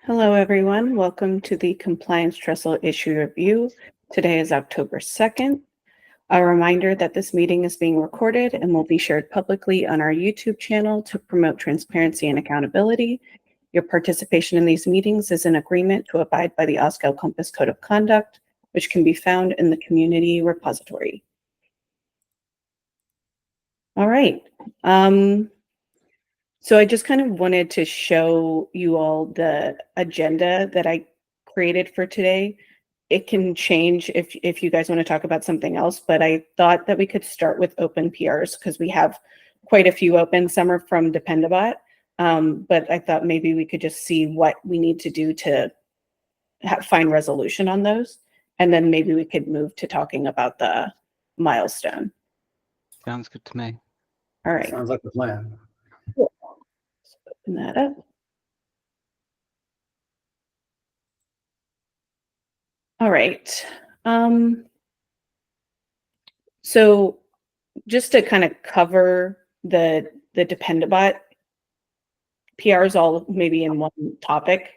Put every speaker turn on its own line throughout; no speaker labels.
Hello, everyone. Welcome to the Compliance Trestle Issue Review. Today is October 2nd. A reminder that this meeting is being recorded and will be shared publicly on our YouTube channel to promote transparency and accountability. Your participation in these meetings is in agreement to abide by the OSCAL-Compass Code of Conduct, which can be found in the community repository. All right. So I just kind of wanted to show you all the agenda that I created for today. It can change if you guys want to talk about something else, but I thought that we could start with open PRs because we have quite a few open. Some are from Dependabot, but I thought maybe we could just see what we need to do to find resolution on those. And then maybe we could move to talking about the milestone.
Sounds good to me.
All right.
Sounds like the plan.
Cool. Let's open that up. All right. So just to kind of cover the Dependabot PRs all maybe in one topic.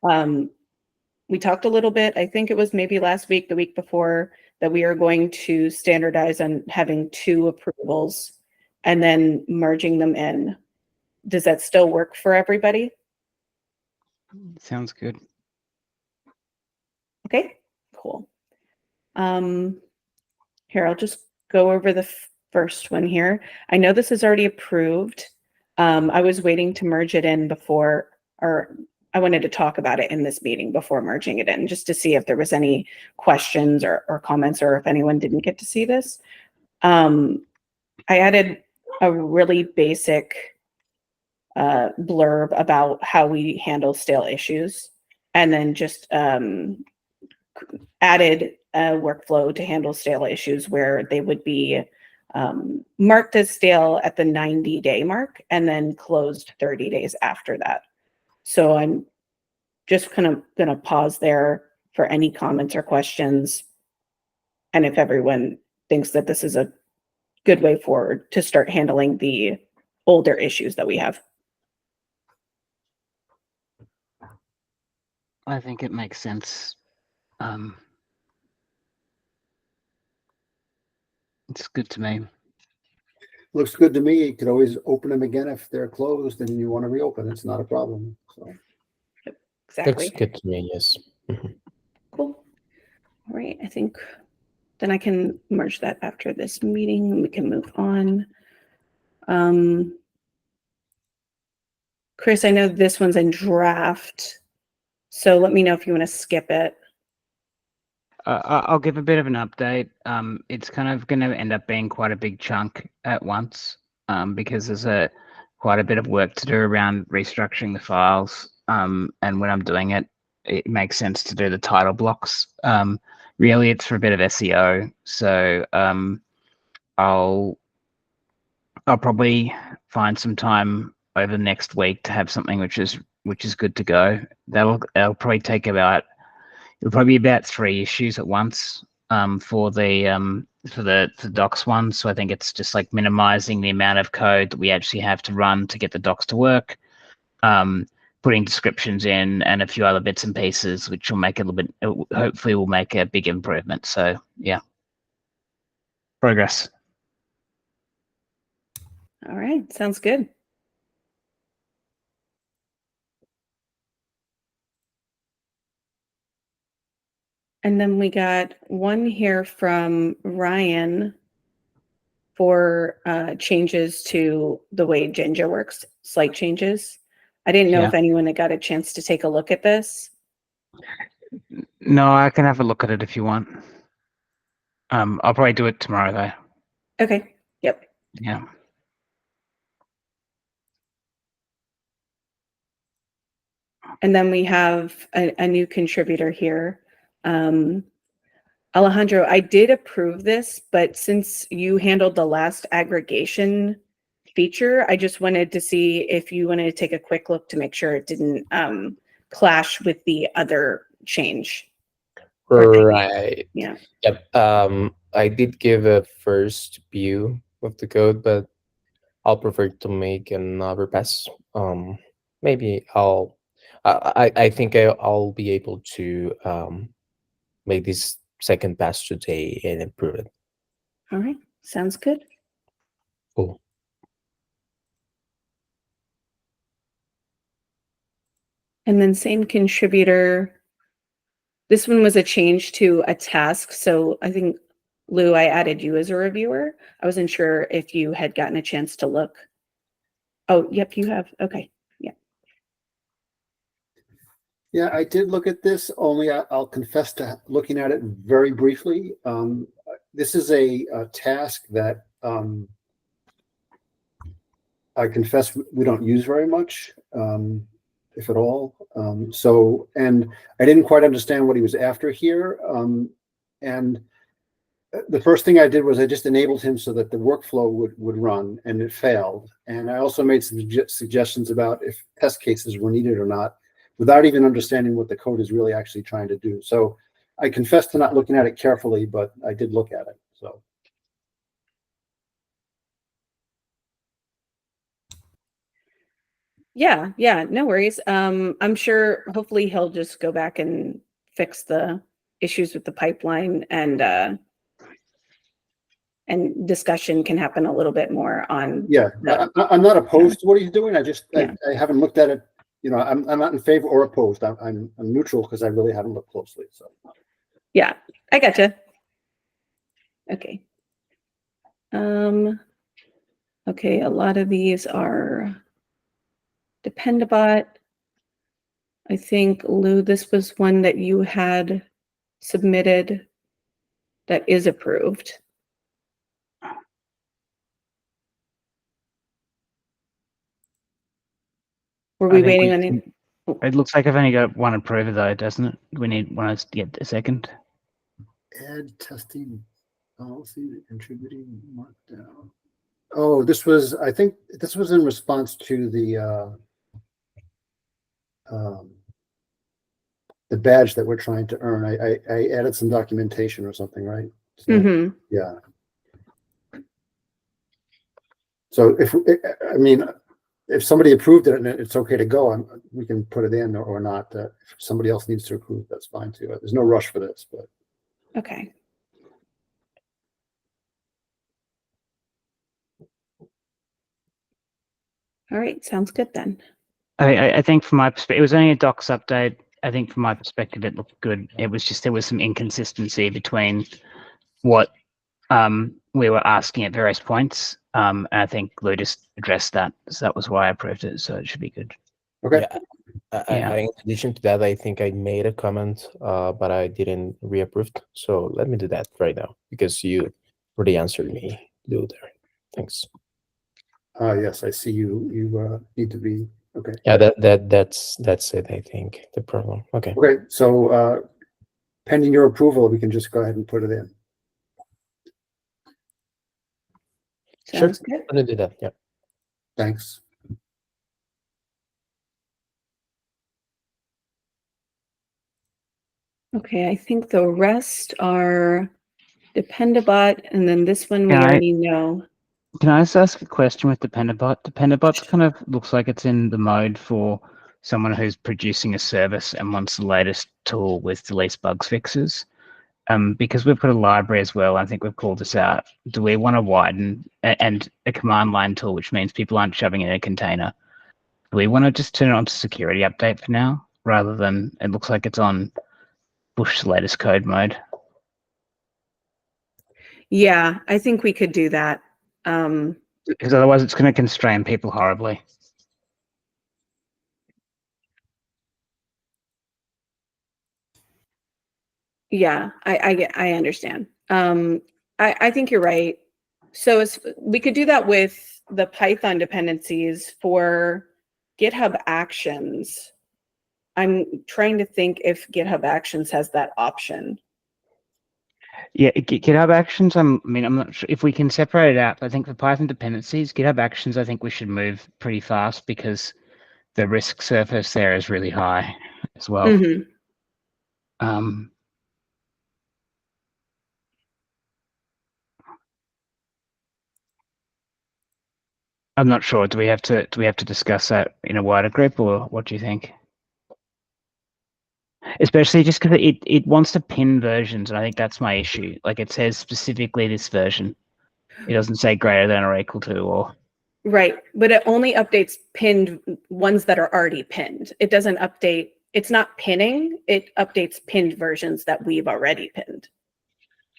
We talked a little bit, I think it was maybe last week, the week before, that we are going to standardize on having 2 approvals and then merging them in. Does that still work for everybody?
Sounds good.
Okay, cool. Here, I'll just go over the first one here. I know this is already approved. I was waiting to merge it in before, or I wanted to talk about it in this meeting before merging it in, just to see if there was any questions or comments, or if anyone didn't get to see this. I added a really basic blurb about how we handle stale issues, and then just added a workflow to handle stale issues where they would be marked as stale at the 90-day mark and then closed 30 days after that. So I'm just kind of going to pause there for any comments or questions. And if everyone thinks that this is a good way forward to start handling the older issues that we have.
I think it makes sense. It's good to me.
Looks good to me. You could always open them again if they're closed and you want to reopen. It's not a problem. So.
Exactly.
Looks good to me, yes.
Cool. All right, I think then I can merge that after this meeting and we can move on. Chris, I know this one's in draft, so let me know if you want to skip it.
I'll give a bit of an update. It's kind of going to end up being quite a big chunk at once because there's quite a bit of work to do around restructuring the files. And when I'm doing it, it makes sense to do the title blocks. Really, it's for a bit of SEO. So I'll probably find some time over the next week to have something which is good to go. That'll probably take about. It'll probably be about 3 issues at once for the docs one. So I think it's just like minimizing the amount of code that we actually have to run to get the docs to work, putting descriptions in and a few other bits and pieces, which will make it a little bit, hopefully will make a big improvement. So yeah, progress.
All right, sounds good. And then we got one here from Ryan for changes to the way Ginger works, slight changes. I didn't know if anyone had got a chance to take a look at this.
No, I can have a look at it if you want. I'll probably do it tomorrow though.
Okay, yep.
Yeah.
And then we have a new contributor here. Alejandro, I did approve this, but since you handled the last aggregation feature, I just wanted to see if you wanted to take a quick look to make sure it didn't clash with the other change.
Right.
Yeah.
Yep. I did give a first view of the code, but I'll prefer to make another pass. Maybe I'll I think I'll be able to make this second pass today and improve it.
All right, sounds good.
Cool.
And then same contributor. This one was a change to a task. So I think, Lou, I added you as a reviewer. I wasn't sure if you had gotten a chance to look. Oh, yep, you have. Okay.
Yeah, I did look at this, only I'll confess to looking at it very briefly. This is a task that I confess we don't use very much, if at all. And I didn't quite understand what he was after here. And the first thing I did was I just enabled him so that the workflow would run, and it failed. And I also made some suggestions about if test cases were needed or not, without even understanding what the code is really actually trying to do. So I confess to not looking at it carefully, but I did look at it. So.
Yeah, no worries. I'm sure hopefully he'll just go back and fix the issues with the pipeline, and discussion can happen a little bit more on.
Yeah, I'm not opposed to what he's doing. I just
Yeah.
I haven't looked at it. You know, I'm not in favor or opposed. I'm neutral because I really haven't looked closely. So
Yeah, I gotcha. Okay. Okay, a lot of these are Dependabot. I think, Lou, this was one that you had submitted that is approved. Were
I
we
think
waiting on it?
It looks like I've only got one approver though, doesn't it? We need one to get a second.
add testing policy contributing markdown. Oh, I think this was in response to the badge that we're trying to earn. I added some documentation or something, right?
Mm-hmm.
Yeah. So if somebody approved it and it's okay to go, we can put it in or not. If somebody else needs to approve, that's fine too. There's no rush for this, but.
Okay. All right, sounds good then.
I think from my perspective, it was only a docs update. I think from my perspective, it looked good. It was just there was some inconsistency between what we were asking at various points. And I think Lou just addressed that. So that was why I approved it. So it should be good.
Okay.
Yeah. In addition to that, I think I made a comment, but I didn't reapprove. So let me do that right now because you already answered me, Lou. There, thanks.
Yes, I see you need to be okay.
Yeah, that's it. I think the problem. Okay.
Okay, so pending your approval, we can just go ahead and put it in.
Sounds
Sure.
good.
I'm gonna do that. Yeah.
Thanks.
Okay, I think the rest are Dependabot, and then this one we
Can I-
already know.
Can I just ask a question with Dependabot? Dependabot's kind of looks like it's in the mode for someone who's producing a service and wants the latest tool with the least bugs fixes. Because we've put a library as well, I think we've called this out. Do we want to widen and a command line tool, which means people aren't shoving it in a container? Do we want to just turn it on to security update for now, rather than it looks like it's on push latest code mode?
Yeah, I think we could do that.
Because otherwise it's going to constrain people horribly.
Yeah, I understand. I think you're right. So we could do that with the Python dependencies for GitHub Actions. I'm trying to think if GitHub Actions has that option.
Yeah, GitHub Actions, I'm not sure if we can separate it out. I think for Python dependencies, GitHub Actions, I think we should move pretty fast because the risk surface there is really high as well.
Mm-hmm.
I'm not sure. Do we have to discuss that in a wider group, or what do you think? especially just because it wants to pin versions, and I think that's my issue. Like it says specifically this version. It doesn't say greater than or equal to or.
Right, but it only updates pinned ones that are already pinned. It doesn't update, it's not pinning, it updates pinned versions that we've already pinned.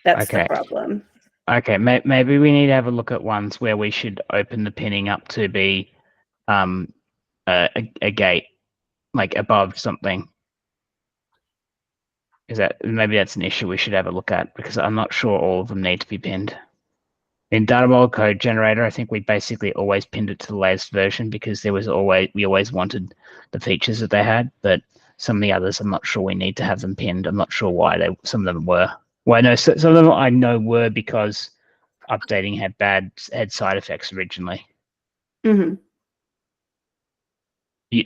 That's the
Okay.
problem.
Okay, maybe we need to have a look at ones where we should open the pinning up to be a gate, like above something. Is that maybe that's an issue we should have a look at, because I'm not sure all of them need to be pinned. In data model code generator, I think we basically always pinned it to the latest version because we always wanted the features that they had, but some of the others I'm not sure we need to have them pinned. I'm not sure why some of them were. Well, I know some of them I know were because updating had side effects originally.
Mhm.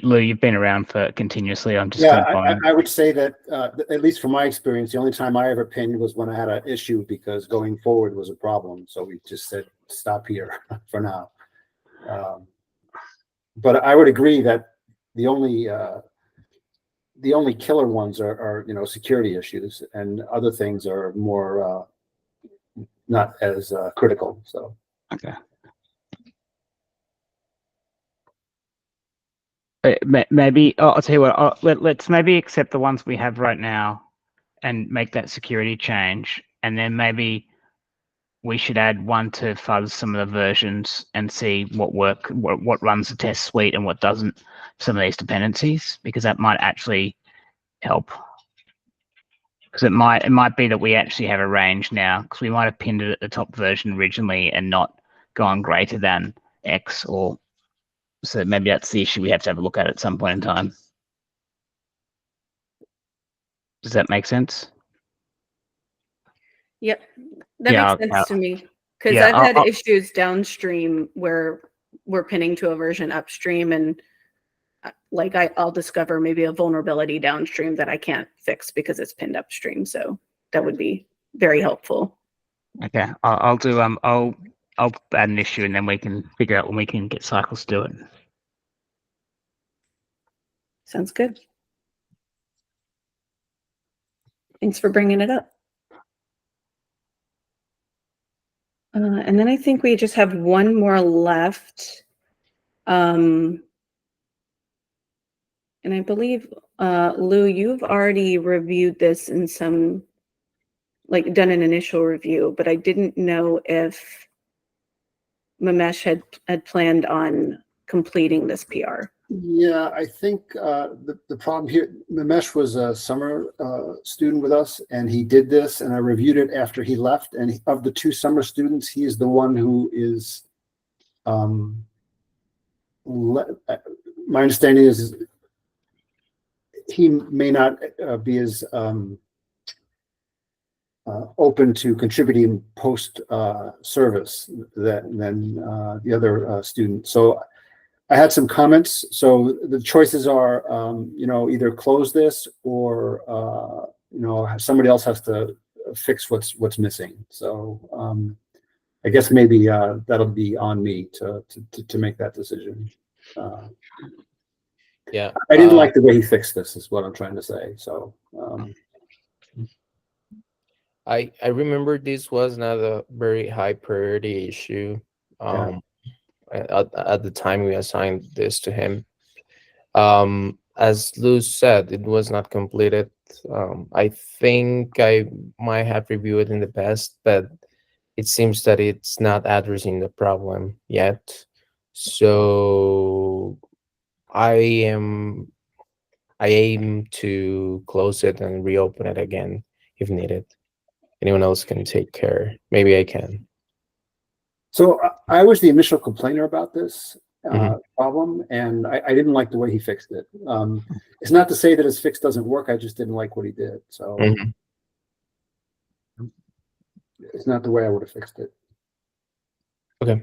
Lou, you've been around for continuously. I'm just
Yeah,
kind of following.
I would say that, at least from my experience, the only time I ever pinned was when I had an issue because going forward was a problem. So we just said, stop here for now. But I would agree that the only killer ones are security issues, and other things are more not as critical. So
Okay. Maybe I'll tell you what. Let's maybe accept the ones we have right now, and make that security change, and then maybe we should add one to fuzz some of the versions and see what runs the test suite and what doesn't. Some of these dependencies, because that might actually help. Because it might be that we actually have a range now, because we might have pinned it at the top version originally and not gone greater than X, or so maybe that's the issue we have to have a look at some point in time. Does that make sense?
Yep, that
Yeah,
makes sense to me. Because
yeah,
I've had
I'll-
issues downstream where we're pinning to a version upstream, and like I'll discover maybe a vulnerability downstream that I can't fix because it's pinned upstream. So that would be very helpful.
Okay, I'll do I'll add an issue and then we can figure out when we can get cycles to do it.
Sounds good. Thanks for bringing it up. And then I think we just have one more left. And I believe, Lou, you've already reviewed this in some, like done an initial review, but I didn't know if Mamesh had planned on completing this PR.
yeah, I think the problem here, Mamesh was a summer student with us, and he did this, and I reviewed it after he left. And of the two summer students, he is the one who is. My understanding is he may not be as open to contributing post service than the other student. So I had some comments. So the choices are, either close this or, somebody else has to fix what's missing. So I guess maybe that'll be on me to make that decision.
Yeah,
I didn't like the way he fixed this, is what I'm trying to say. So
I remember this was not a very high priority issue. At the time we assigned this to him. As Lou said, it was not completed. I think I might have reviewed it in the past, but it seems that it's not addressing the problem yet. So I aim to close it and reopen it again if needed. Anyone else can take care. Maybe I can.
So I was the initial complainer about this
Mhm.
problem, and I didn't like the way he fixed it. It's not to say that his fix doesn't work. I just didn't like what he did. So
Mhm.
it's not the way I would have fixed it.
Okay.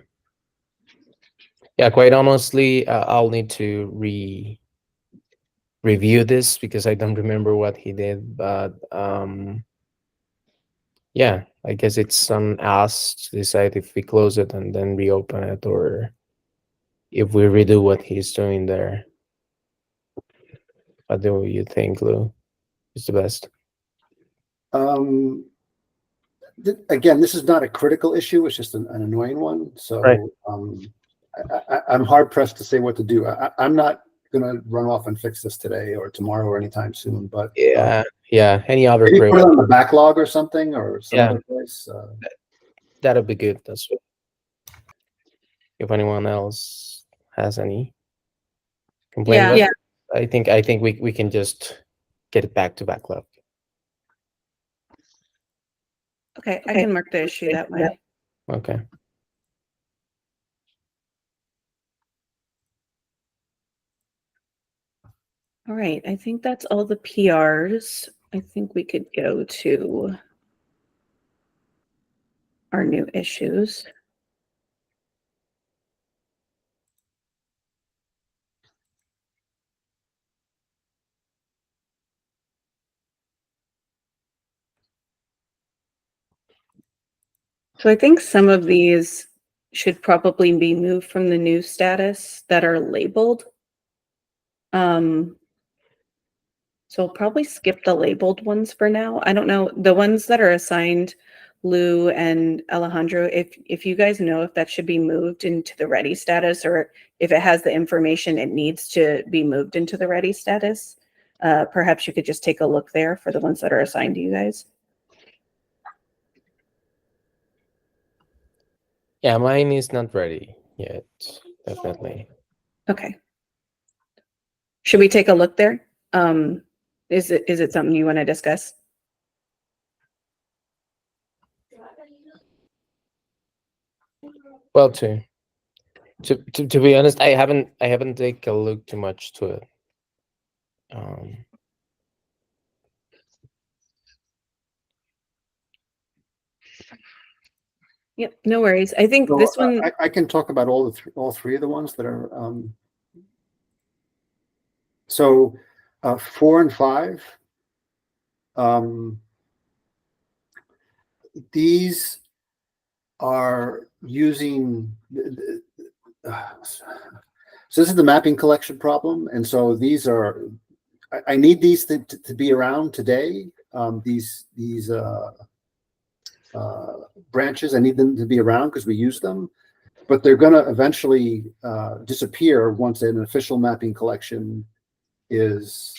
Yeah, quite honestly, I'll need to review this because I don't remember what he did. But yeah, I guess it's on us to decide if we close it and then reopen it, or if we redo what he's doing there. What do you think, Lou? is the best.
Again, this is not a critical issue. It's just an annoying one. So
Right.
I'm hard pressed to say what to do. I'm not going to run off and fix this today or tomorrow or anytime soon. But
Yeah. Any other
maybe put it
framework?
on the backlog or something or some
Yeah.
other place.
That'll be good. That's what. If anyone else has any complaints,
Yeah.
I think we can just get it back to backlog.
Okay, I can mark the issue that way.
Okay.
All right, I think that's all the PRs. I think we could go to our new issues. So I think some of these should probably be moved from the new status that are labeled. So I'll probably skip the labeled ones for now. I don't know, the ones that are assigned Lou and Alejandro, if you guys know if that should be moved into the ready status or if it has the information it needs to be moved into the ready status, perhaps you could just take a look there for the ones that are assigned to you guys.
Yeah, mine is not ready yet. Definitely.
Okay. Should we take a look there? Is it something you want to discuss?
Well, to be honest, I haven't taken a look too much to it.
Yep, no worries. I think
So
this one.
I can talk about all three of the ones that are. So 4 and 5. These are using. So this is the mapping collection problem, and so these are. I need these to be around today. These branches, I need them to be around because we use them, but they're going to eventually disappear once an official mapping collection is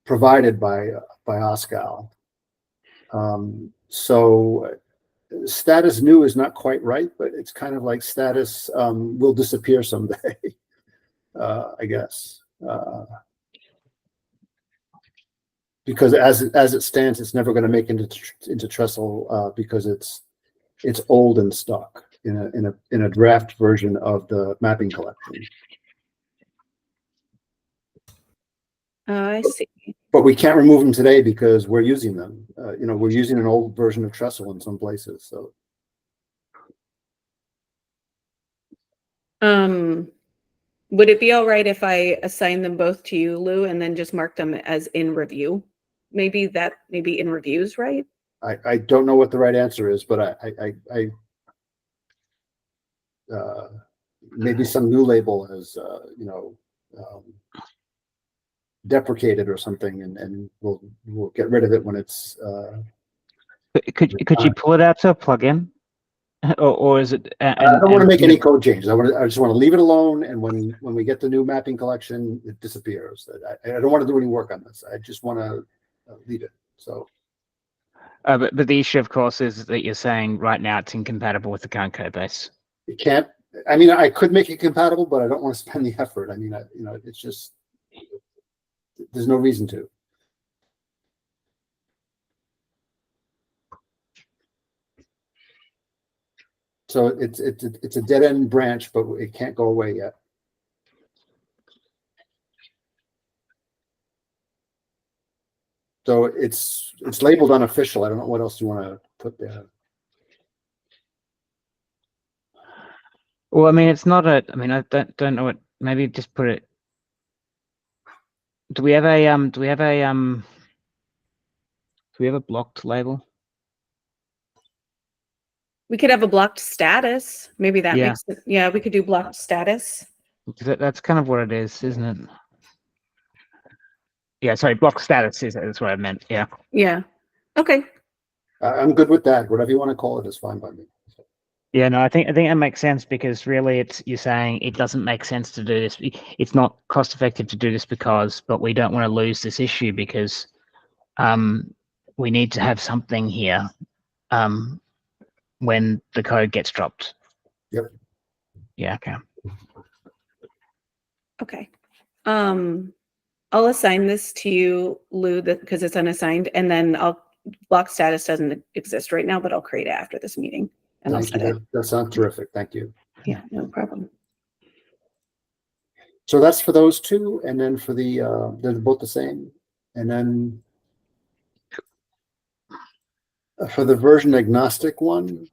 provided by OSCAL. So status new is not quite right, but it's kind of like status will disappear someday, I guess. Because as it stands, it's never going to make into Trestle because it's old and stuck in a draft version of the mapping collection.
I see.
But we can't remove them today because we're using them. We're using an old version of Trestle in some places. So,
would it be all right if I assign them both to you, Lou, and then just mark them as in review? Maybe in reviews, right?
I don't know what the right answer is, but I maybe some new label has deprecated or something, and we'll get rid of it when it's.
Could you pull it out to a plugin, or is it?
I don't want to make any code changes. I just want to leave it alone, and when we get the new mapping collection, it disappears. I don't want to do any work on this. I just want to leave it. So.
But the issue, of course, is that you're saying right now it's incompatible with the current code base.
It can't. I mean, I could make it compatible, but I don't want to spend the effort. I mean, it's just there's no reason to. So it's a dead end branch, but it can't go away yet. So it's labeled unofficial. I don't know what else you want to put there.
Well, I mean, it's not a. I mean, I don't know what. Maybe just put it. Do we have a blocked label?
We could have a blocked status. Maybe that
Yeah.
makes it. Yeah, we could do blocked status.
That's kind of what it is, isn't it? Yeah, sorry, block status is what I meant. Yeah.
Yeah. Okay.
I'm good with that. Whatever you want to call it is fine by me.
Yeah, no, I think that makes sense because really you're saying it doesn't make sense to do this. It's not cost effective to do this but we don't want to lose this issue because we need to have something here when the code gets dropped.
Yep.
Yeah, okay.
Okay. I'll assign this to you, Lou, because it's unassigned, and then block status doesn't exist right now, but I'll create it after this meeting and I'll
Thank you.
set it.
That sounds terrific. Thank you.
Yeah, no problem.
So that's for those two, and then for the they're both the same, and then for the version agnostic one,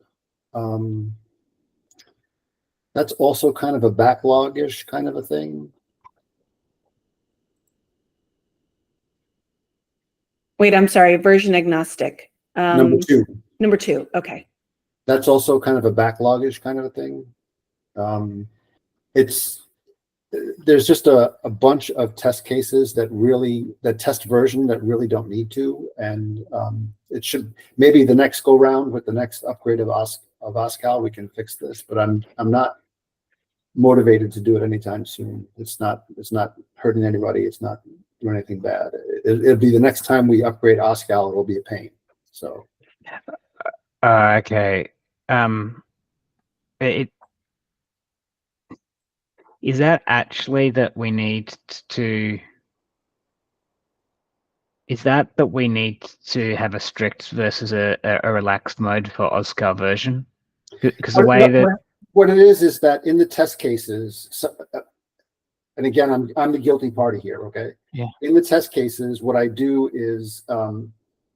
that's also kind of a backlog-ish kind of a thing.
Wait, I'm sorry, version agnostic.
Number two,
Number two, okay.
that's also kind of a backlog-ish kind of a thing. There's just a bunch of test cases that test version that really don't need to, and it should maybe the next go round with the next upgrade of OSCAL we can fix this, but I'm not motivated to do it anytime soon. It's not hurting anybody. It's not doing anything bad. It'll be the next time we upgrade OSCAL, it'll be a pain. So
Okay. Is that actually that we need to? Is that we need to have a strict versus a relaxed mode for OSCAR version? Because the way that
what it is that in the test cases, and again, I'm the guilty party here. Okay.
Yeah.
In the test cases, what I do is,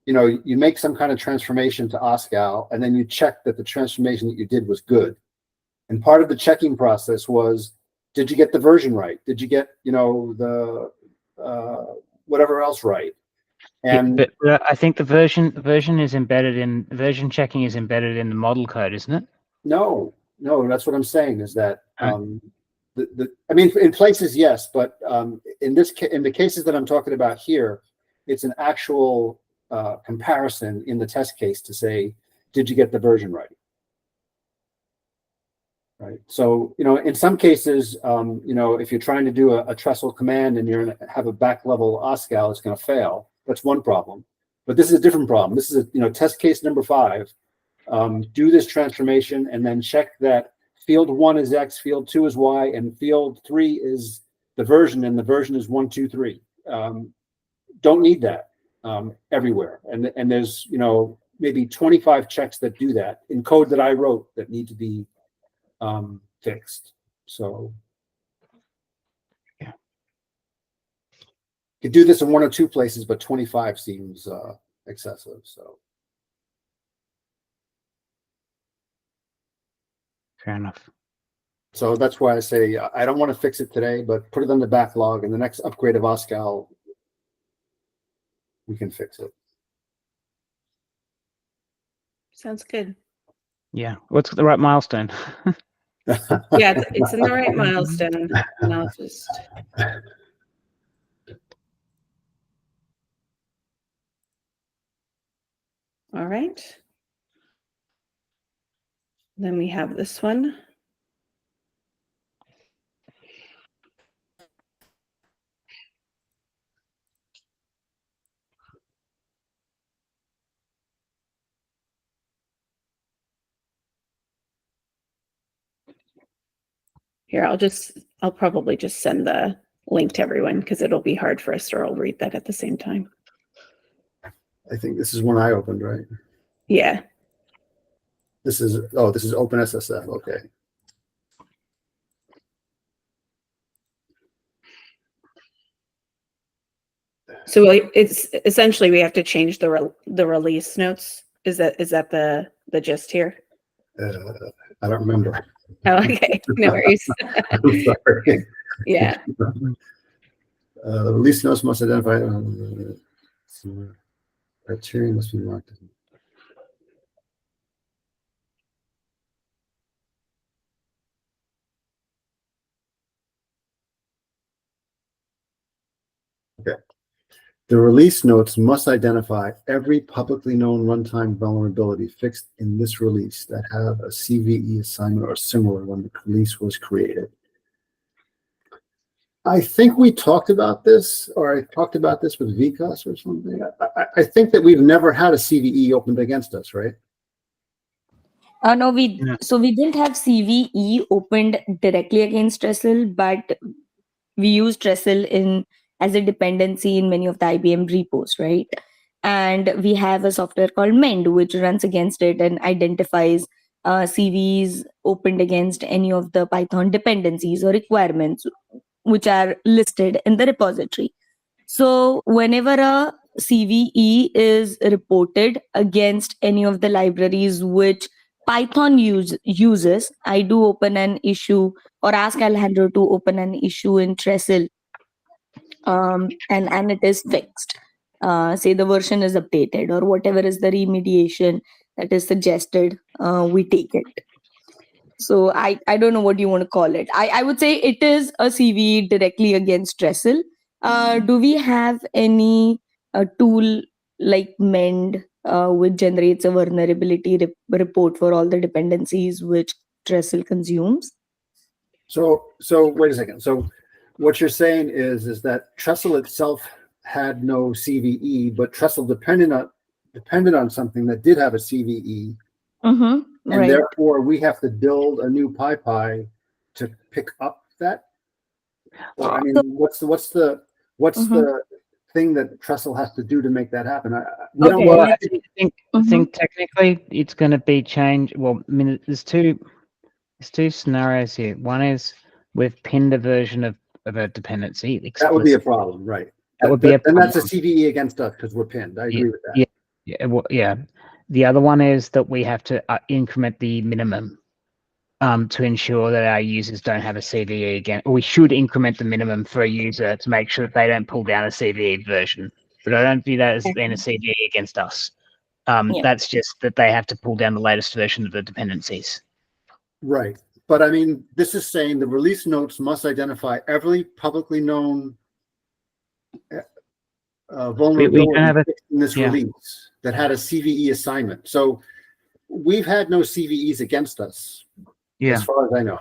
you make some kind of transformation to OSCAL, and then you check that the transformation that you did was good. And part of the checking process was, did you get the version right? Did you get, the whatever else right? And
yeah, but I think the version is embedded in version checking is embedded in the model code, isn't it?
no, that's what I'm saying is that I mean, in places, yes, but in the cases that I'm talking about here, it's an actual comparison in the test case to say, did you get the version right? Right. So, in some cases, if you're trying to do a Trestle command and you're going to have a back level OSCAL, it's going to fail. That's one problem. But this is a different problem. This is test case number 5. Do this transformation and then check that field 1 is X, field 2 is Y, and field 3 is the version, and the version is 1, 2, 3. Don't need that everywhere. And there's, maybe 25 checks that do that in code that I wrote that need to be fixed. So
yeah,
you could do this in 1 or 2 places, but 25 seems excessive. So
fair enough.
so that's why I say I don't want to fix it today, but put it on the backlog, and the next upgrade of OSCAL we can fix it.
Sounds good.
Yeah. What's the right milestone?
Yeah, it's in the right milestone. And I'll just. All right. Then we have this one. Here, I'll probably just send the link to everyone because it'll be hard for us to all read that at the same time.
I think this is one I opened, right?
Yeah.
This is OpenSSF. Okay.
So it's essentially we have to change the release notes. Is that the gist here?
I don't remember.
Oh, okay. No worries.
I'm sorry.
Yeah.
The release notes must identify criteria must be marked. Okay. The release notes must identify every publicly known runtime vulnerability fixed in this release that have a CVE assignment or similar when the release was created. I think we talked about this, or I talked about this with VCAS or something. I think that we've never had a CVE opened against us, right?
No,
Yeah.
we didn't have CVE opened directly against Trestle, but we use Trestle as a dependency in many of the IBM repos, right? And we have a software called Mend, which runs against it and identifies CVEs opened against any of the Python dependencies or requirements which are listed in the repository. So whenever a CVE is reported against any of the libraries which Python uses, I do open an issue or ask Alejandro to open an issue in Trestle, and it is fixed. Say the version is updated or whatever is the remediation that is suggested, we take it. So I don't know what you want to call it. I would say it is a CVE directly against Trestle. Do we have any tool like Mend which generates a vulnerability report for all the dependencies which Trestle consumes?
So wait a second. So what you're saying is that Trestle itself had no CVE, but Trestle depended on something that did have a CVE.
Mm-hmm.
And
Right.
therefore, we have to build a new PyPy to pick up that. Or, I mean, what's the thing that Trestle has to do to make that happen?
Okay,
Well,
let's-
I think technically it's going to be changed. Well, I mean, there's two scenarios here. One is we've pinned a version of a dependency.
That would be a
explicitly.
problem, right?
That would be a
and that's a
problem.
CVE against us because we're pinned. I agree with that.
Yeah. The other one is that we have to increment the minimum to ensure that our users don't have a CVE again, or we should increment the minimum for a user to make sure that they don't pull down a CVE version. But I don't view that as being a CVE against us.
Yeah.
That's just that they have to pull down the latest version of the dependencies.
Right. But I mean, this is saying the release notes must identify every publicly known vulnerability
have
in this
yeah.
release that had a CVE assignment. So we've had no CVEs against us, as far as I know.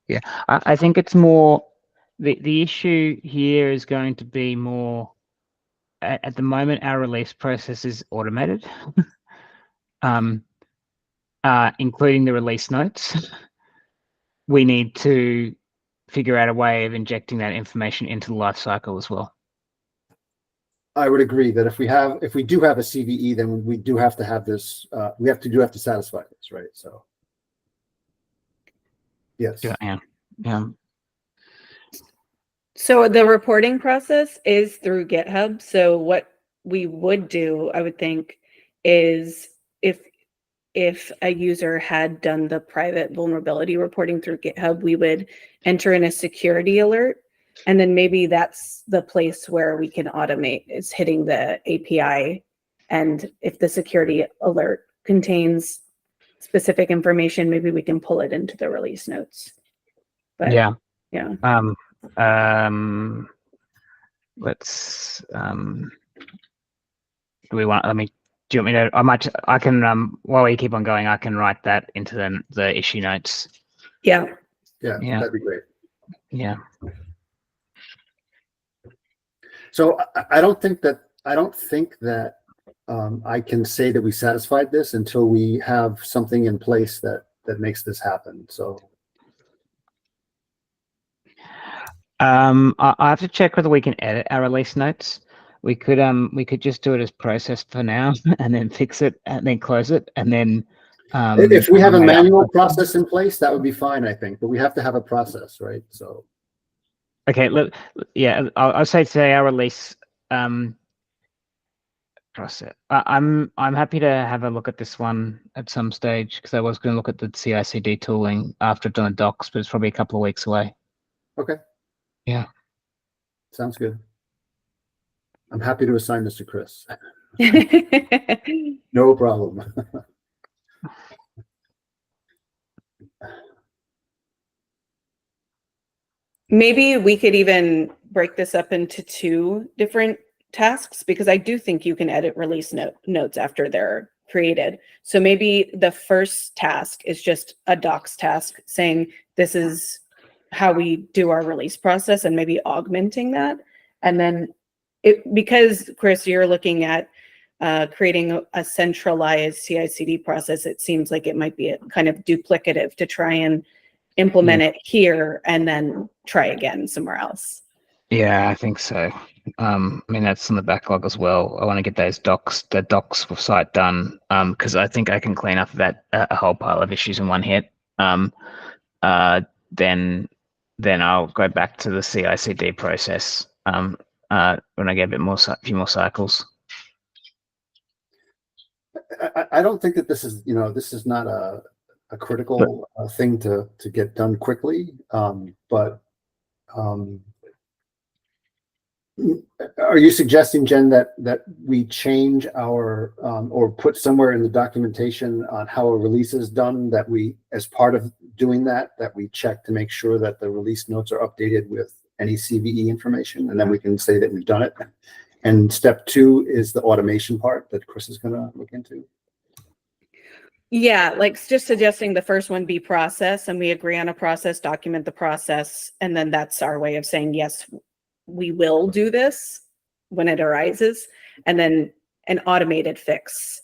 Yeah, I think it's more the issue here is going to be more at the moment our release process is automated, including the release notes. We need to figure out a way of injecting that information into the life cycle as well.
I would agree that if we do have a CVE, then we do have to have this. We have to satisfy this, right? So, yes.
Yeah.
So the reporting process is through GitHub. So what we would do, I would think, is if a user had done the private vulnerability reporting through GitHub, we would enter in a security alert. And then maybe that's the place where we can automate, is hitting the API. And if the security alert contains specific information, maybe we can pull it into the release notes. But
yeah. Let's do you want me to I can while we keep on going, I can write that into the issue notes.
yeah.
Yeah, that'd be great.
Yeah.
So I don't think that I can say that we satisfied this until we have something in place that makes this happen. So
I have to check whether we can edit our release notes. We could just do it as process for now and then fix it and then close it and then
if we have a manual process in place, that would be fine, I think. But we have to have a process, right? So
okay, I'll say today our release process. I'm happy to have a look at this one at some stage because I was going to look at the CI/CD tooling after I've done the docs, but it's probably a couple of weeks away.
okay.
Yeah.
Sounds good. I'm happy to assign this to Chris. No problem.
Maybe we could even break this up into two different tasks, because I do think you can edit release notes after they're created. So maybe the first task is just a docs task saying this is how we do our release process, and maybe augmenting that. And then because Chris, you're looking at creating a centralized CI/CD process, it seems like it might be a kind of duplicative to try and implement it here and then try again somewhere else.
Yeah, I think so. I mean, that's on the backlog as well. I want to get the docs site done, because I think I can clean up that a whole pile of issues in one hit. Then I'll go back to the CI/CD process when I get a few more cycles.
I don't think that this is, this is not a critical thing to get done quickly. But are you suggesting, Jen, that we change our or put somewhere in the documentation on how a release is done, that we, as part of doing that we check to make sure that the release notes are updated with any CVE information, and then we can say that we've done it? And step 2 is the automation part that Chris is going to look into.
Yeah, like just suggesting the first one be process, and we agree on a process, document the process, and then that's our way of saying, yes, we will do this when it arises. And then an automated fix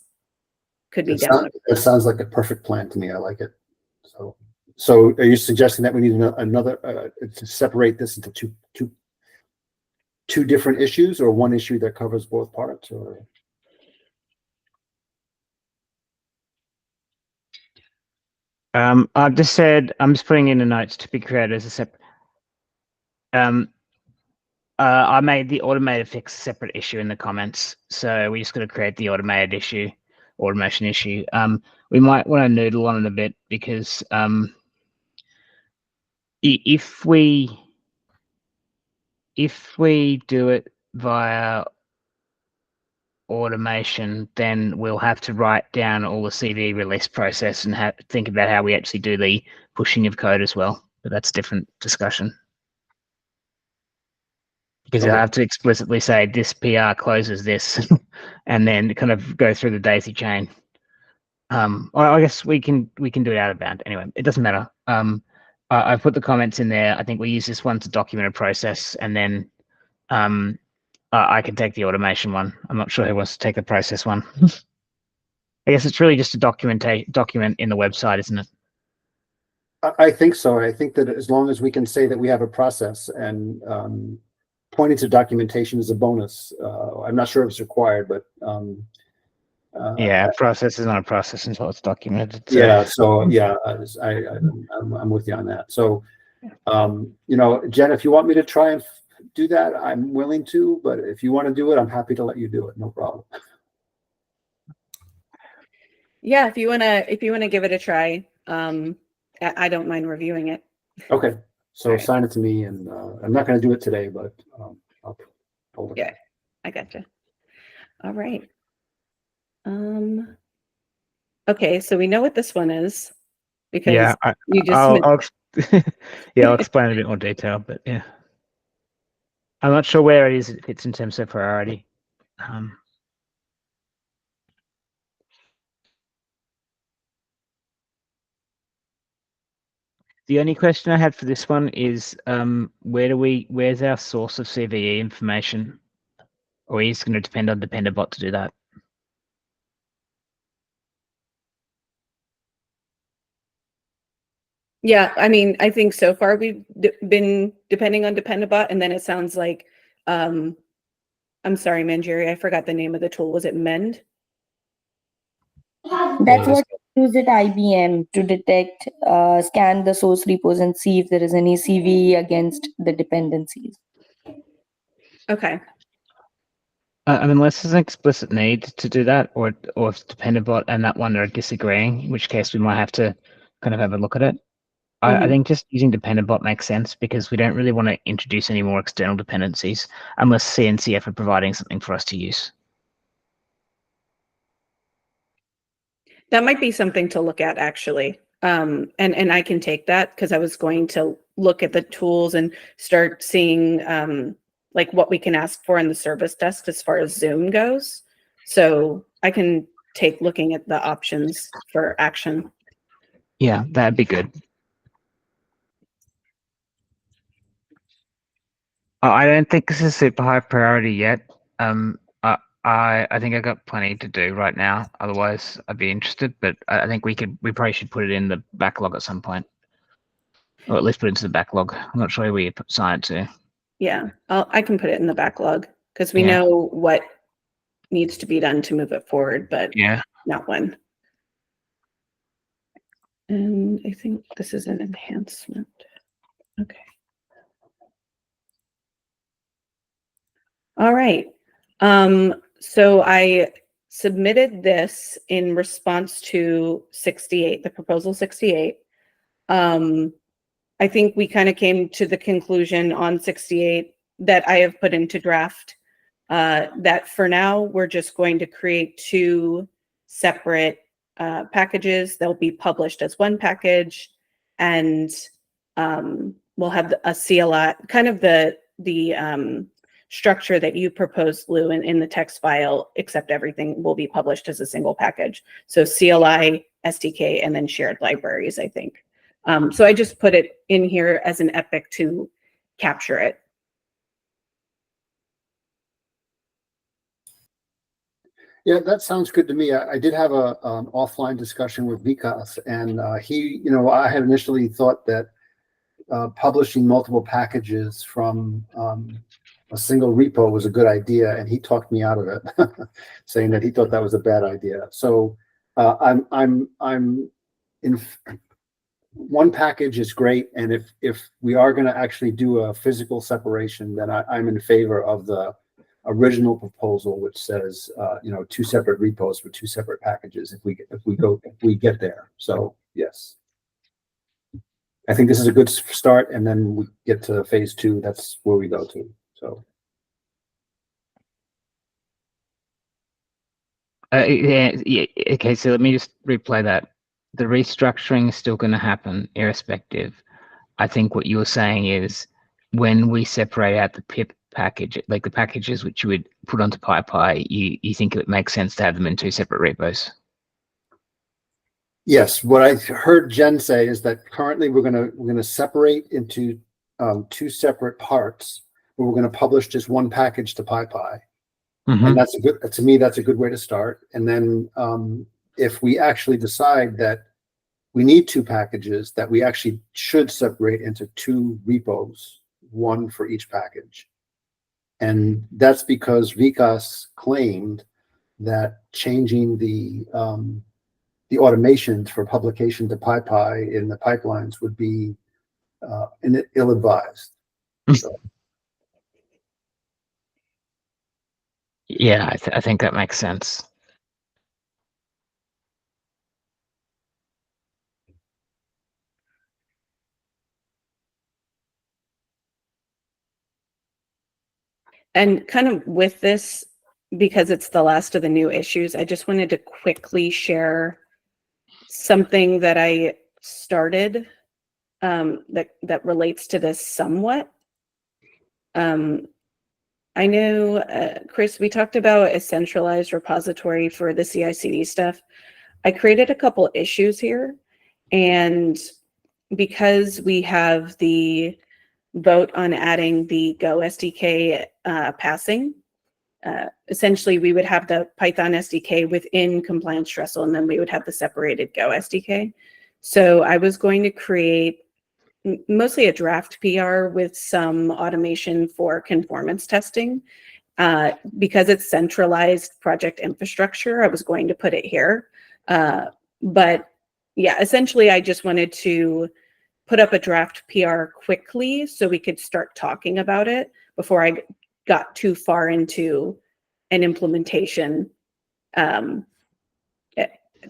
could be down.
That sounds like a perfect plan to me. I like it. So are you suggesting that we need another to separate this into two different issues, or one issue that covers both parts? Or
I've just said I'm just putting in the notes to be created as a separate. I made the automated fix a separate issue in the comments, so we just got to create the automation issue. We might want to noodle on it a bit, because if we do it via automation, then we'll have to write down all the CV release process and think about how we actually do the pushing of code as well. But that's a different discussion. Because I have to explicitly say this PR closes this, and then kind of go through the daisy chain. I guess we can do it out of bound. Anyway, it doesn't matter. I put the comments in there. I think we use this one to document a process, and then I can take the automation one. I'm not sure who wants to take the process one. I guess it's really just a document in the website, isn't it?
I think so. I think that as long as we can say that we have a process, and pointing to documentation is a bonus. I'm not sure if it's required, but
yeah, process is not a process until it's documented. So.
Yeah. So yeah, I'm with you on that. So, Jen, if you want me to try and do that, I'm willing to. But if you want to do it, I'm happy to let you do it. No problem.
Yeah, if you wanna give it a try, I don't mind reviewing it.
Okay. So
right.
Assign it to me, and I'm not going to do it today, but I'll hold it.
Yeah, I gotcha. All right. Okay, so we know what this one is, because you just
I'll explain in a bit more detail, but yeah, I'm not sure where it is. It fits in terms of priority. The only question I had for this one is, where's our source of CVE information? Or are you just going to depend on Dependabot to do that?
Yeah, I mean, I think so far we've been depending on Dependabot, and then it sounds like, I'm sorry, Manjeri, I forgot the name of the tool. Was it Mend?
That's what we use at IBM to detect, scan the source repos and see if there is any CVE against the dependencies.
Okay.
Unless there's an explicit need to do that, or if Dependabot and that one are disagreeing, in which case we might have to kind of have a look at it. I think just using Dependabot makes sense, because we don't really want to introduce any more external dependencies unless CNCF are providing something for us to use.
That might be something to look at, actually. And I can take that, because I was going to look at the tools and start seeing like what we can ask for in the service desk as far as Zoom goes. So I can take looking at the options for action.
Yeah, that'd be good. I don't think this is super high priority yet. I think I got plenty to do right now. Otherwise, I'd be interested. But I think we probably should put it in the backlog at some point, or at least put it into the backlog. I'm not sure where we assign it to.
Yeah, I can put it in the backlog because we
Yeah.
know what needs to be done to move it forward, but
Yeah.
not when. And I think this is an enhancement. Okay. All right. So I submitted this in response to 68, the proposal 68. I think we kind of came to the conclusion on 68 that I have put into draft that for now, we're just going to create two separate packages. They'll be published as one package, and we'll have a CLI, kind of the structure that you proposed, Lou, in the text file, except everything will be published as a single package. So CLI, SDK, and then shared libraries, I think. So I just put it in here as an epic to capture it.
Yeah, that sounds good to me. I did have a offline discussion with Vikas, and he, I had initially thought that publishing multiple packages from a single repo was a good idea, and he talked me out of it, saying that he thought that was a bad idea. So I'm in. One package is great, and if we are going to actually do a physical separation, then I'm in favor of the original proposal, which says two separate repos for two separate packages. If we get there, so yes, I think this is a good start, and then we get to phase 2. That's where we go to. So
Yeah. Okay, so let me just replay that. The restructuring is still going to happen, irrespective. I think what you're saying is when we separate out the pip package, like the packages which you would put onto PyPy, you think it makes sense to have them in two separate repos.
yes, what I heard Jen say is that currently we're gonna separate into two separate parts, but we're gonna publish just one package to PyPy. And that's to me, that's a good way to start. And then if we actually decide that we need two packages, that we actually should separate into two repos, one for each package. And that's because Vikas claimed that changing the automations for publication to PyPy in the pipelines would be ill-advised. So.
Yeah, I think that makes sense.
And kind of with this, because it's the last of the new issues, I just wanted to quickly share something that I started that relates to this somewhat. I know, Chris, we talked about a centralized repository for the CI/CD stuff. I created a couple issues here, and because we have the vote on adding the Go SDK passing, essentially we would have the Python SDK within compliance Trestle, and then we would have the separated Go SDK. So I was going to create mostly a draft PR with some automation for conformance testing. Because it's centralized project infrastructure, I was going to put it here. But yeah, essentially I just wanted to put up a draft PR quickly so we could start talking about it before I got too far into an implementation,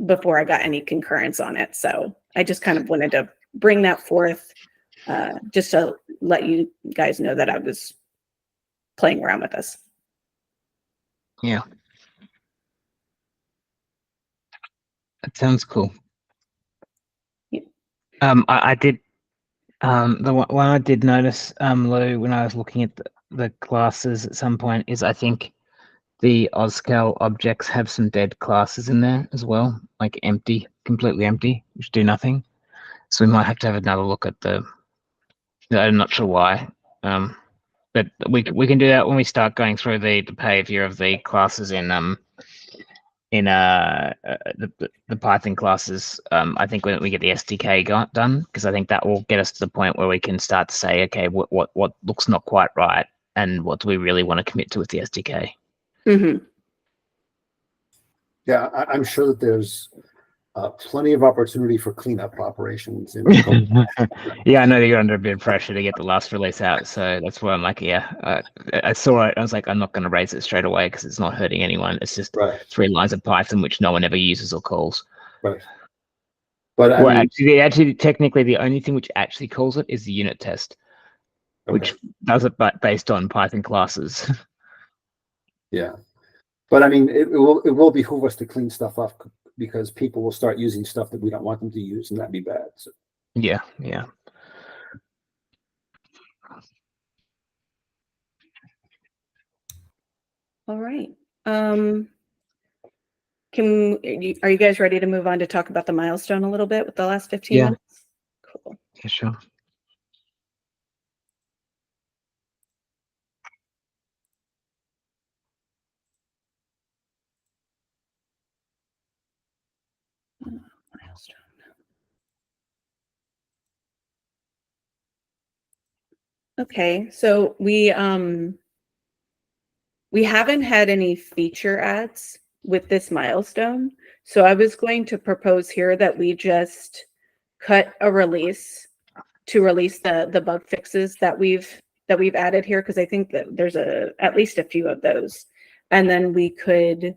before I got any concurrence on it. So I just kind of wanted to bring that forth, just to let you guys know that I was playing around with this.
Yeah. That sounds cool.
Yeah.
I did the one I did notice, Lou, when I was looking at the classes at some point is I think the OSCAL objects have some dead classes in there as well, like empty, completely empty, which do nothing. So we might have to have another look at the. I'm not sure why, but we can do that when we start going through the behavior of the classes in the Python classes. I think when we get the SDK done, because I think that will get us to the point where we can start to say, okay, what looks not quite right, and what do we really want to commit to with the SDK?
Mm-hmm.
Yeah, I'm sure that there's plenty of opportunity for cleanup operations.
Yeah, I know that you're under a bit of pressure to get the last release out, so that's why I'm like, yeah, I saw it. I was like, I'm not going to raise it straight away because it's not hurting anyone. It's just
Right.
3 lines of Python which no one ever uses or calls.
Right. But I
Well,
mean,
actually, technically, the only thing which actually calls it is the unit test, which does it based on Python classes.
Yeah, but I mean, it will behoove us to clean stuff up because people will start using stuff that we don't want them to use, and that'd be bad. So.
Yeah.
All right. Are you guys ready to move on to talk about the milestone a little bit with the last 15 minutes? Cool.
Yeah, sure.
Milestone. Okay, so we haven't had any feature ads with this milestone. So I was going to propose here that we just cut a release to release the bug fixes that we've added here, because I think that there's at least a few of those. And then we could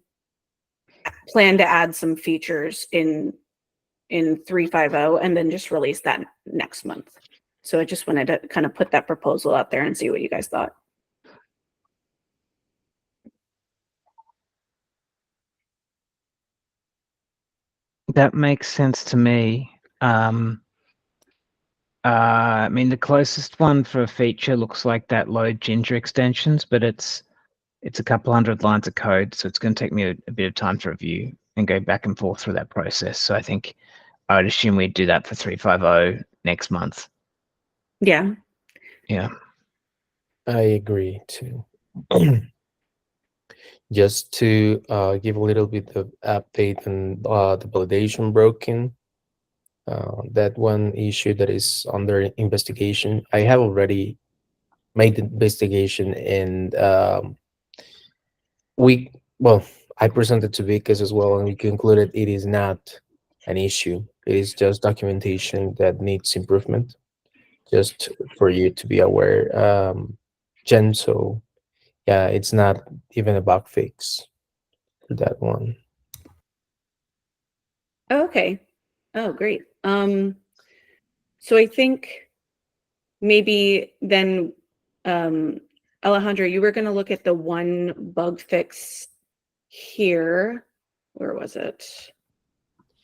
plan to add some features in 3.5.0 and then just release that next month. So I just wanted to kind of put that proposal out there and see what you guys thought.
That makes sense to me. I mean, the closest one for a feature looks like that load Ginger extensions, but it's a couple hundred lines of code, so it's going to take me a bit of time to review and go back and forth through that process. So I think I would assume we'd do that for 3.5.0 next month.
Yeah.
Yeah.
I agree too. Just to give a little bit of update on the validation broken, that one issue that is under investigation. I have already made the investigation, and I presented to Vikas as well, and we concluded it is not an issue. It is just documentation that needs improvement. Just for you to be aware, Jen. So yeah, it's not even a bug fix for that one.
Okay. Oh, great. So I think maybe then, Alejandro, you were going to look at the one bug fix here. Where was it?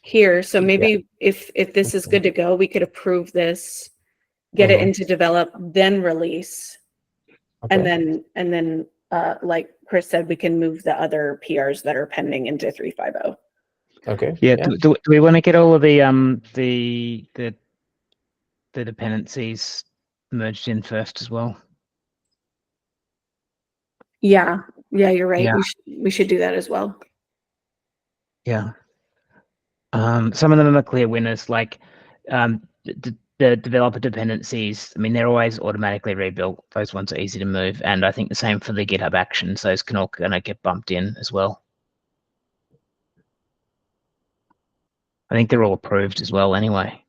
Here. So maybe if this is good to go, we could approve this, get it into develop, then release.
Okay.
And then like Chris said, we can move the other PRs that are pending into 3.5.0.
Okay.
Yeah. Do we want to get all of the dependencies merged in first as well?
Yeah, you're right.
Yeah.
We should do that as well.
Yeah. Some of them are clear winners, like the developer dependencies. I mean, they're always automatically rebuilt. Those ones are easy to move, and I think the same for the GitHub Actions. Those can all kind of get bumped in as well. I think they're all approved as well anyway.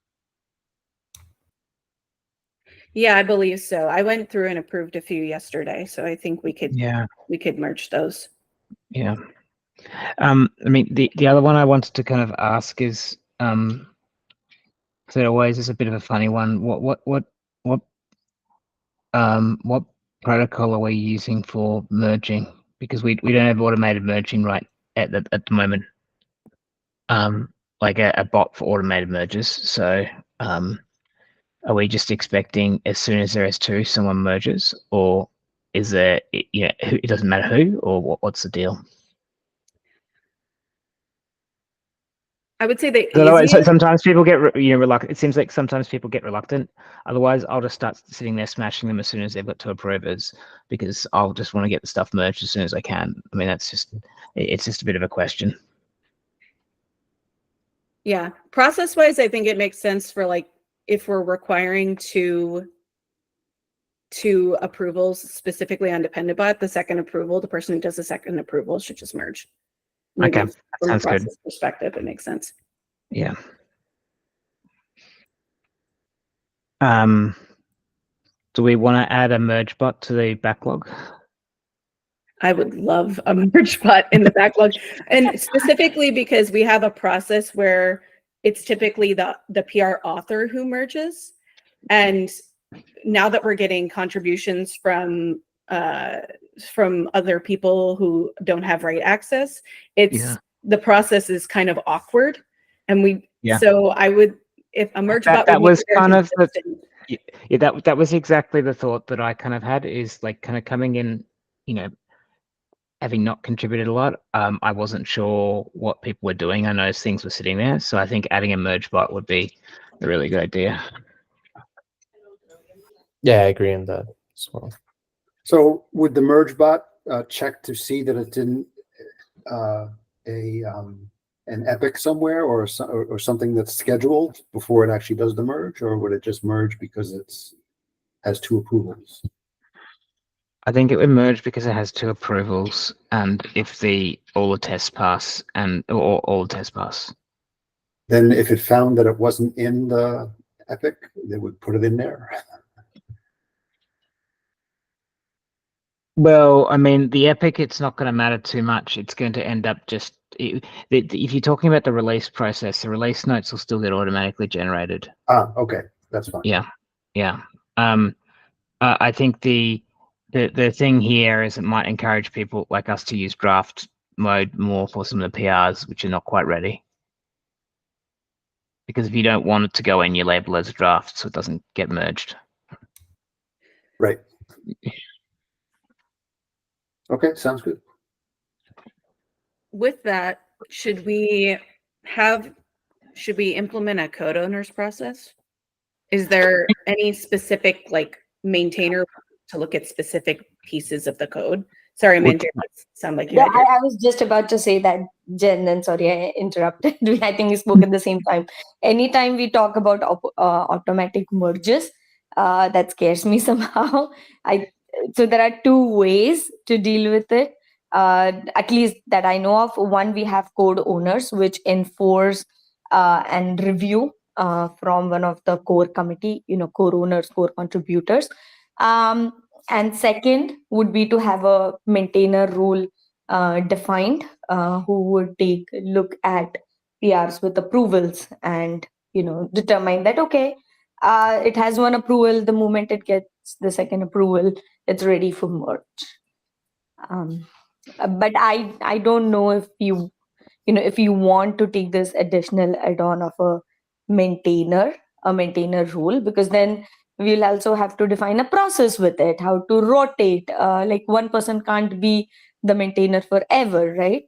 Yeah, I believe so. I went through and approved a few yesterday, so I think we could merge those.
Yeah. I mean, the other one I wanted to kind of ask is, so it always is a bit of a funny one. What protocol are we using for merging? Because we don't have automated merging right at the moment. Like a bot for automated merges. So are we just expecting as soon as there is two, someone merges, or is there, it doesn't matter who, or what's the deal?
I would say the
Otherwise,
easiest.
sometimes people get reluctant. It seems like sometimes people get reluctant. Otherwise, I'll just start sitting there smashing them as soon as they've got two approvers, because I'll just want to get the stuff merged as soon as I can. I mean, it's just a bit of a question.
Yeah, process wise, I think it makes sense for like if we're requiring two approvals specifically on dependent, the second approval, the person who does the second approval should just merge. Maybe
Okay, that
from a
sounds good.
process perspective, it makes sense.
Yeah. Do we want to add a merge bot to the backlog?
I would love a merge bot in the backlog, and specifically because we have a process where it's typically the PR author who merges, and now that we're getting contributions from other people who don't have right access, the process is kind of awkward, and so I would, if a merge bot
that
would
was kind of
the
that was exactly the thought that I kind of had, is like kind of coming in, having not contributed a lot, I wasn't sure what people were doing. I noticed things were sitting there, so I think adding a merge bot would be a really good idea.
Yeah, I agree on that as well.
So would the merge bot check to see that it didn't an epic somewhere or something that's scheduled before it actually does the merge, or would it just merge because it's has two approvals?
I think it would merge because it has two approvals, and if all the tests pass, or all the tests pass.
Then if it found that it wasn't in the epic, they would put it in there.
Well, I mean, the epic, it's not going to matter too much. It's going to end up just, if you're talking about the release process, the release notes will still get automatically generated.
Ah, okay, that's fine.
Yeah. I think the thing here is it might encourage people like us to use draft mode more for some of the PRs, which are not quite ready. Because if you don't want it to go in, you label as a draft so it doesn't get merged.
Right. Okay, sounds good.
With that, should we implement a code owners process? Is there any specific like maintainer to look at specific pieces of the code? Sorry, Amanda, sound like you
Yeah,
had your...
I was just about to say that, Jen, and sorry I interrupted. I think we spoke at the same time. Anytime we talk about automatic merges, that scares me somehow. So there are two ways to deal with it, at least that I know of. One, we have code owners, which enforce and review from one of the core committee, core owners, core contributors. And second would be to have a maintainer rule defined, who would take a look at PRs with approvals and determine that, okay, it has one approval. The moment it gets the second approval, it's ready for merge. But I don't know if if you want to take this additional add-on of a maintainer rule, because then we'll also have to define a process with it, how to rotate. Like one person can't be the maintainer forever, right?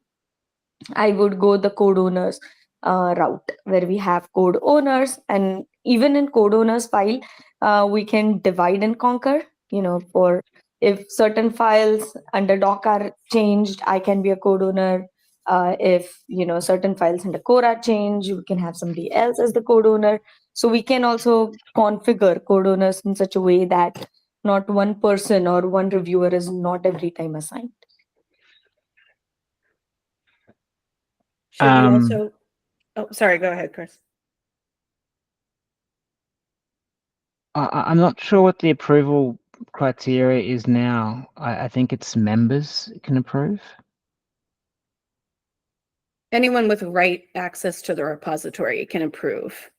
I would go the code owners route, where we have code owners, and even in code owners file, we can divide and conquer. For if certain files under doc are changed, I can be a code owner. If certain files under core are changed, we can have somebody else as the code owner. So we can also configure code owners in such a way that not one person or one reviewer is not every time assigned.
Should we also... Oh, sorry, go ahead, Chris.
I'm not sure what the approval criteria is now. I think it's members can approve.
Anyone with right access to the repository can approve.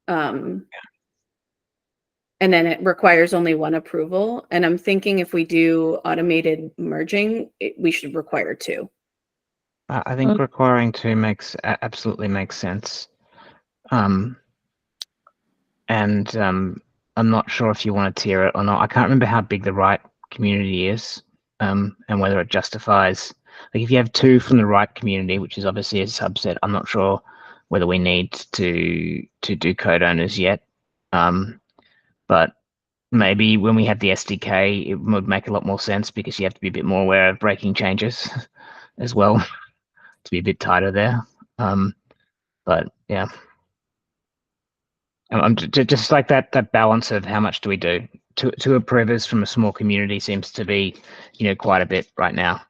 And then it requires only one approval. And I'm thinking if we do automated merging, we should require two.
I think requiring two absolutely makes sense. And I'm not sure if you want to tier it or not. I can't remember how big the right community is, and whether it justifies. Like if you have 2 from the right community, which is obviously a subset, I'm not sure whether we need to do code owners yet. But maybe when we have the SDK, it would make a lot more sense because you have to be a bit more aware of breaking changes as well to be a bit tighter there. But yeah, I'm just like that balance of how much do we do. 2 approvers from a small community seems to be, quite a bit right now.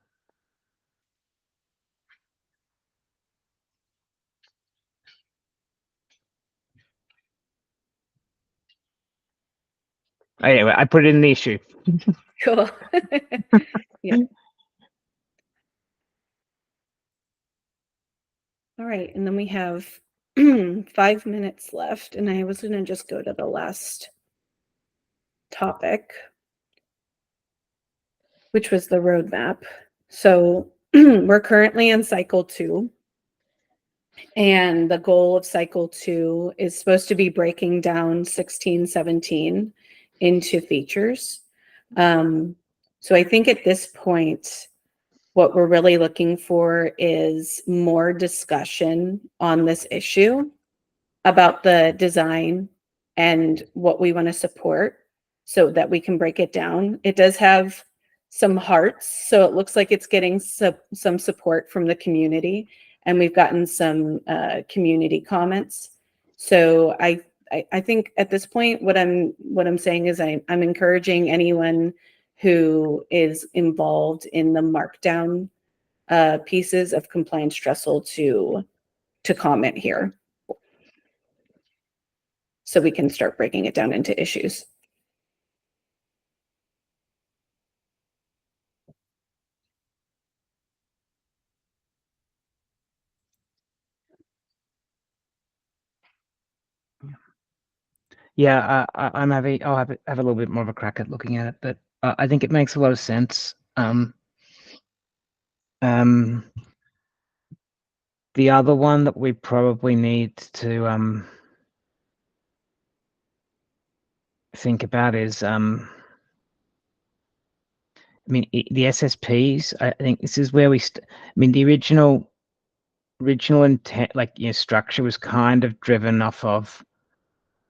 Anyway, I put it in the issue.
Cool. Yeah. All right, and then we have 5 minutes left, and I was going to just go to the last topic, which was the roadmap. So we're currently in cycle 2, and the goal of cycle 2 is supposed to be breaking down 1617 into features. So I think at this point, what we're really looking for is more discussion on this issue about the design and what we want to support so that we can break it down. It does have some hearts, so it looks like it's getting some support from the community, and we've gotten some community comments. So I think at this point, what I'm saying is I'm encouraging anyone who is involved in the markdown pieces of compliance Trestle to comment here, so we can start breaking it down into issues.
Yeah, I'll have a little bit more of a crack at looking at it, but I think it makes a lot of sense. The other one that we probably need to think about is the SSPs. I think this is where the original intent, structure was kind of driven off of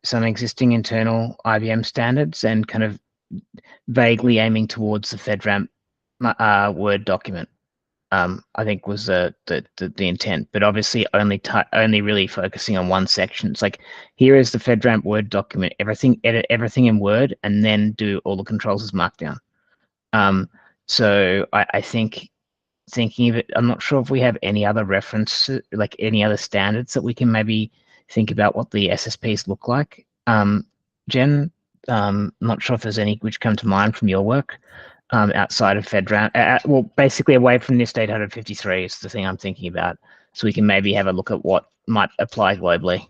some existing internal IBM standards and kind of vaguely aiming towards the FedRAMP Word document. I think was the intent, but obviously only really focusing on one section. It's like, here is the FedRAMP Word document, edit everything in Word, and then do all the controls as Markdown. So I think, thinking of it, I'm not sure if we have any other reference, like any other standards that we can maybe think about what the SSPs look like. Jen, not sure if there's any which come to mind from your work. Outside of FedRAMP, well, basically away from NIST 853 is the thing I'm thinking about. So we can maybe have a look at what might apply globally.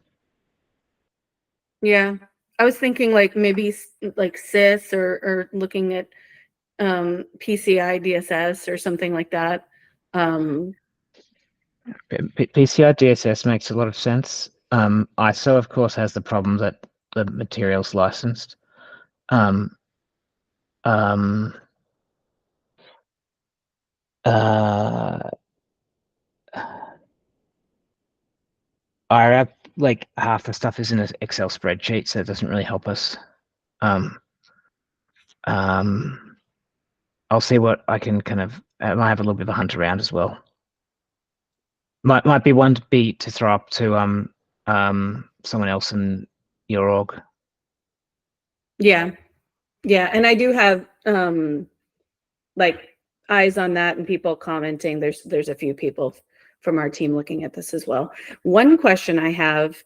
Yeah, I was thinking like maybe like CIS or looking at PCI DSS or something like that.
PCI DSS makes a lot of sense. ISO, of course, has the problem that the material's licensed. IRAP, like half the stuff is in an Excel spreadsheet, so it doesn't really help us. I'll see what I can kind of. I might have a little bit of a hunt around as well. Might be one to throw up to someone else in your org.
Yeah, and I do have like eyes on that and people commenting. There's a few people from our team looking at this as well. One question I have,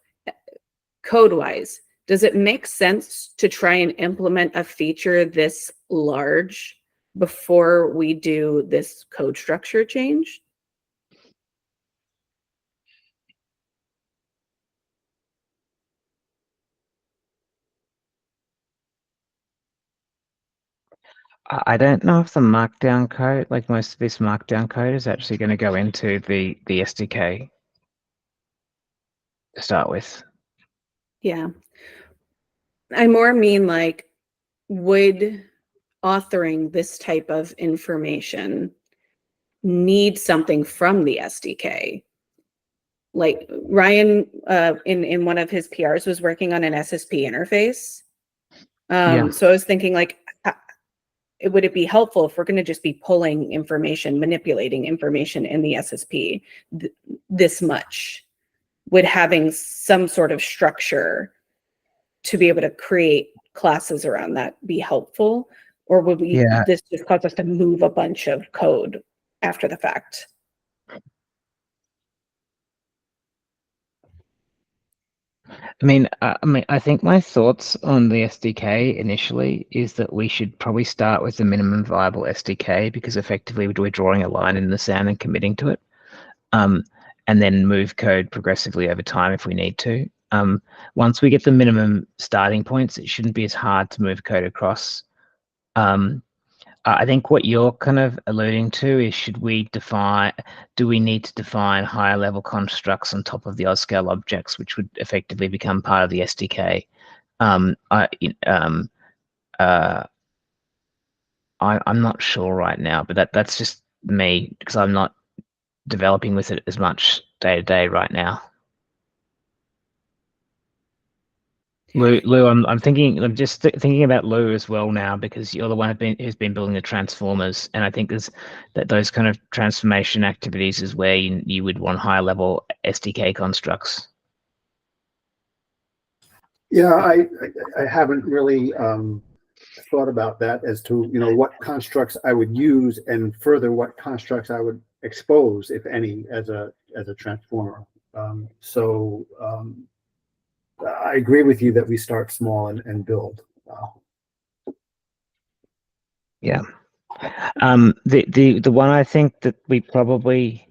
code-wise, does it make sense to try and implement a feature this large before we do this code structure change?
I don't know if the Markdown code, like most of this Markdown code, is actually going to go into the SDK to start with.
Yeah. I more mean like, would authoring this type of information need something from the SDK. Like Ryan, in one of his PRs, was working on an SSP interface. So I was thinking, like, would it be helpful if we're going to just be pulling information, manipulating information in the SSP this much? Would having some sort of structure to be able to create classes around that be helpful? Or would this just cause us to move a bunch of code after the fact?
I think my thoughts on the SDK initially is that we should probably start with the minimum viable SDK, because effectively we're drawing a line in the sand and committing to it, and then move code progressively over time if we need to. Once we get the minimum starting points, it shouldn't be as hard to move code across. I think what you're kind of alluding to is, do we need to define higher level constructs on top of the OSCAL objects, which would effectively become part of the SDK? I'm not sure right now, but that's just me, because I'm not developing with it as much day to day right now. Lou, I'm just thinking about Lou as well now, because you're the one who's been building the transformers, and I think those kind of transformation activities is where you would want higher level SDK constructs.
Yeah, I haven't really thought about that as to, what constructs I would use, and further what constructs I would expose, if any, as a transformer. I agree with you that we start small and build.
Yeah. The one I think that we probably,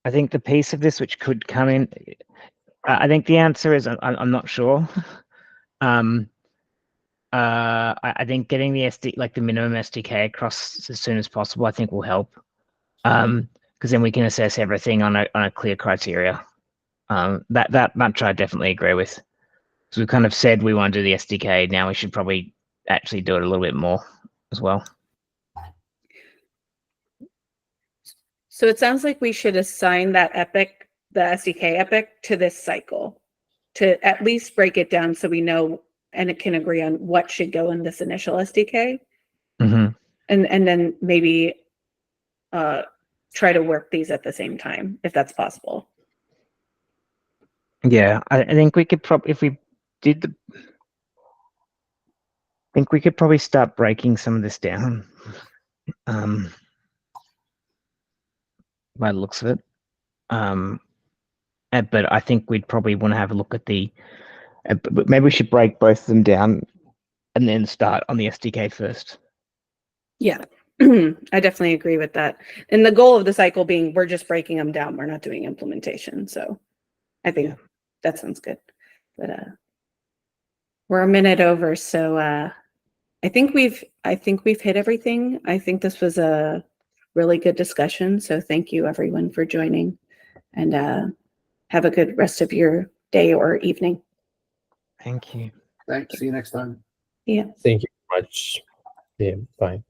I think the piece of this which could come in, I think the answer is I'm not sure. I think getting the minimum SDK across as soon as possible, I think will help. Because then we can assess everything on a clear criteria. That much I definitely agree with. So we've kind of said we want to do the SDK. Now we should probably actually do it a little bit more as well.
So it sounds like we should assign that epic, the SDK epic, to this cycle, to at least break it down so we know and it can agree on what should go in this initial SDK.
Mm-hmm.
And then maybe try to work these at the same time, if that's possible.
Yeah, I think we could probably, if we did I think we could probably start breaking some of this down. By the looks of it. But I think we'd probably want to have a look at but maybe we should break both of them down and then start on the SDK first.
Yeah, I definitely agree with that. And the goal of the cycle being, we're just breaking them down. We're not doing implementation. So I think that sounds good. But we're a minute over. So I think we've hit everything. I think this was a really good discussion. So thank you everyone for joining, and have a good rest of your day or evening.
Thank you.
Thanks. See you next time.
Yeah.
Thank you very much. Yeah, bye.